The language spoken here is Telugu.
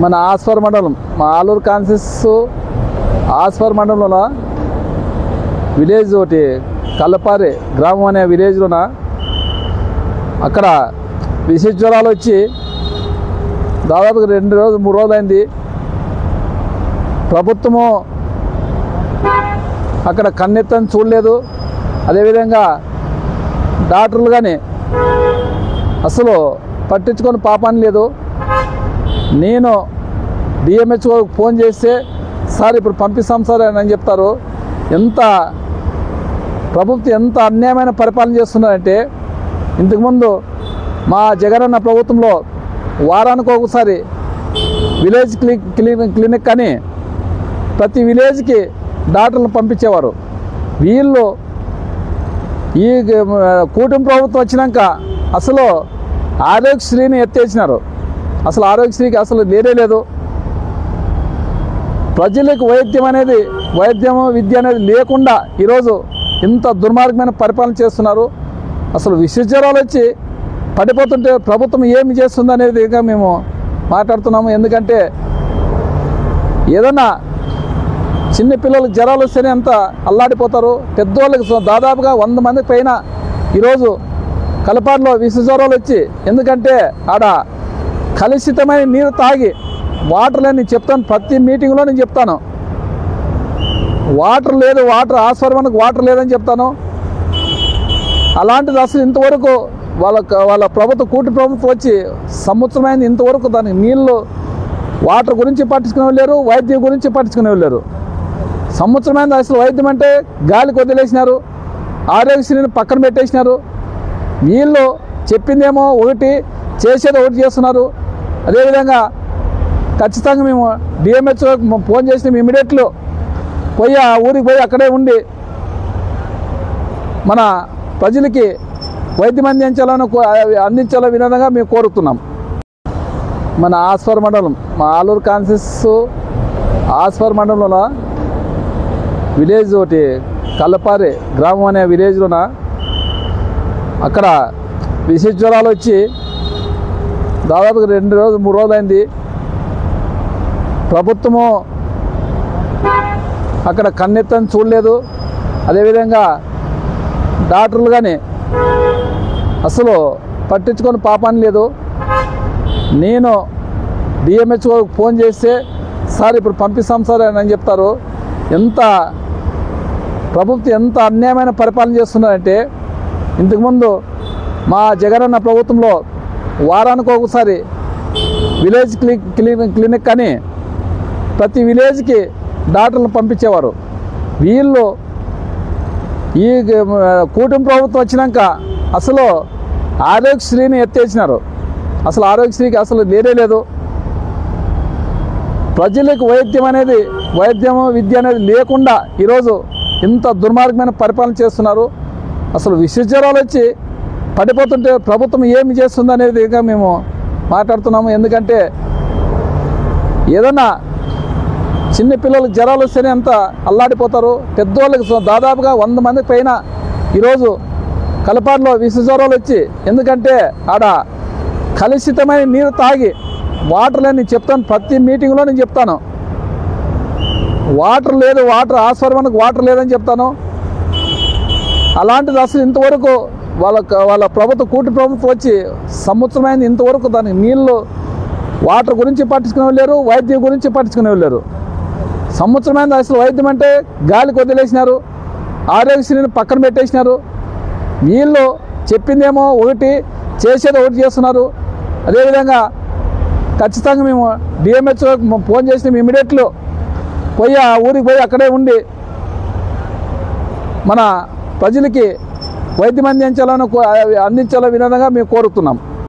మన ఆస్ఫర్ మండలం, మా ఆలూరు కాన్సెస్ ఆస్ఫర్ మండలంలో విలేజ్ ఒకటి కల్లపారి గ్రామం అనే విలేజ్లోన అక్కడ విష జ్వరాలు వచ్చి దాదాపుగా 2 రోజులు 3 రోజులు అయింది. ప్రభుత్వము అక్కడ కన్నెత్తని చూడలేదు. అదేవిధంగా డాక్టర్లు కానీ అసలు పట్టించుకొని పాపాన్ని లేదు. నేను డిఎంహెచ్ఓకి ఫోన్ చేస్తే సార్ ఇప్పుడు పంపిస్తాం సార్ అని చెప్తారు. ప్రభుత్వం ఎంత అన్యాయమైన పరిపాలన చేస్తున్నారంటే, ఇంతకుముందు మా జగనన్న ప్రభుత్వంలో వారానికి ఒకసారి విలేజ్ క్లినిక్ అని ప్రతి విలేజ్కి డాక్టర్లను పంపించేవారు. వీళ్ళు ఈ కూటమి ప్రభుత్వం వచ్చినాక అసలు ఆరోగ్యశ్రీని ఎత్తేసినారు. అసలు ఆరోగ్యశ్రీకి అసలు లేదు. ప్రజలకు వైద్యము విద్య అనేది లేకుండా ఈరోజు ఇంత దుర్మార్గమైన పరిపాలన చేస్తున్నారు. అసలు విష జ్వరాలు వచ్చి పడిపోతుంటే ప్రభుత్వం ఏమి చేస్తుంది అనేది ఇంకా మేము మాట్లాడుతున్నాము. ఎందుకంటే ఏదన్నా చిన్న పిల్లలకు జ్వరాలు వస్తేనే అంత అల్లాడిపోతారు. పెద్దవాళ్ళకి దాదాపుగా 100 మందికి పైన ఈరోజు కలపాడులో విష జ్వరాలు వచ్చి, ఎందుకంటే ఆడ కలుషితమైన నీరు తాగి వాటర్ లేని చెప్తాను. ప్రతి మీటింగ్లో నేను చెప్తాను, వాటర్ లేదు, ఆస్ఫర్మన్కి వాటర్ లేదని చెప్తాను. అలాంటిది అసలు ఇంతవరకు వాళ్ళ కూటమి ప్రభుత్వం వచ్చి సంవత్సరమైంది, ఇంతవరకు దానికి నీళ్ళు వాటర్ గురించి పట్టించుకునే లేరు, వైద్యం గురించి పట్టించుకునే లేరు. సంవత్సరమైంది. అసలు వైద్యం అంటే గాలికి వదిలేసినారు, ఆరోగ్యశ్రీని పక్కన పెట్టేసినారు. వీళ్ళు చెప్పిందేమో ఒకటి, చేసేది ఒకటి చేస్తున్నారు. అదేవిధంగా ఖచ్చితంగా మేము డిఎంహెచ్ఓకి ఫోన్ చేసినాం. ఇమీడియట్లో పోయి ఆ ఊరికి పోయి అక్కడే ఉండి మన ప్రజలకి వైద్యం అందించాలని విధంగా మేము కోరుతున్నాం. మన ఆస్ఫర్ మండలం, మా ఆలూరు కాన్సెస్ ఆస్ఫర్ మండలంలో విలేజ్ ఒకటి కల్లపారి గ్రామం అనే విలేజ్లోన అక్కడ విష జ్వరాలు వచ్చి దాదాపుగా 2 రోజులు 3 రోజులు అయింది. ప్రభుత్వము అక్కడ కన్నెత్తని చూడలేదు. అదేవిధంగా డాక్టర్లు కానీ అసలు పట్టించుకొని పాపాన్ని లేదు. నేను డిఎంహెచ్ఓకి ఫోన్ చేస్తే సార్ ఇప్పుడు పంపిస్తాం సార్ అని చెప్తారు. ప్రభుత్వం ఎంత అన్యాయమైన పరిపాలన చేస్తున్నారంటే, ఇంతకుముందు మా జగనన్న ప్రభుత్వంలో వారానికి ఒకసారి విలేజ్ క్లినిక్ అని ప్రతి విలేజ్కి డాక్టర్లను పంపించేవారు. వీళ్ళు ఈ కూటమి ప్రభుత్వం వచ్చినాక అసలు ఆరోగ్యశ్రీని ఎత్తేసినారు. అసలు ఆరోగ్యశ్రీకి అసలు లేదు. ప్రజలకు వైద్యము విద్య అనేది లేకుండా ఈరోజు ఇంత దుర్మార్గమైన పరిపాలన చేస్తున్నారు. అసలు విష జ్వరాలు వచ్చి పడిపోతుంటే ప్రభుత్వం ఏమి చేస్తుంది అనేది ఇంకా మేము మాట్లాడుతున్నాము. ఎందుకంటే ఏదన్నా చిన్న పిల్లలకు జ్వరాలు వస్తేనే అంత అల్లాడిపోతారు. పెద్దవాళ్ళకి దాదాపుగా 100 మందికి పైన ఈరోజు కలపాడులో విష జ్వరాలు వచ్చి, ఎందుకంటే ఆడ కలుషితమైన నీరు తాగి వాటర్ లేని చెప్తాను. ప్రతి మీటింగ్లో నేను చెప్తాను, వాటర్ లేదు, ఆస్ఫర్మన్కి వాటర్ లేదని చెప్తాను. అలాంటిది అసలు ఇంతవరకు కూటమి ప్రభుత్వం వచ్చి సంవత్సరమైంది, ఇంతవరకు దానికి నీళ్ళు వాటర్ గురించి పట్టించుకునే లేరు, వైద్యం గురించి పట్టించుకునే లేరు. సంవత్సరమైంది. అసలు వైద్యం అంటే గాలికి వదిలేసినారు, ఆరోగ్యశ్రీని పక్కన పెట్టేసినారు. వీళ్ళు చెప్పిందేమో ఒకటి, చేసేది ఒకటి చేస్తున్నారు. అదేవిధంగా ఖచ్చితంగా మేము డిఎంహెచ్ఓకి ఫోన్ చేసినాం. ఇమీడియట్లో పోయి ఆ ఊరికి పోయి అక్కడే ఉండి మన ప్రజలకి వైద్యం అందించాలని విధంగా మేము కోరుతున్నాం.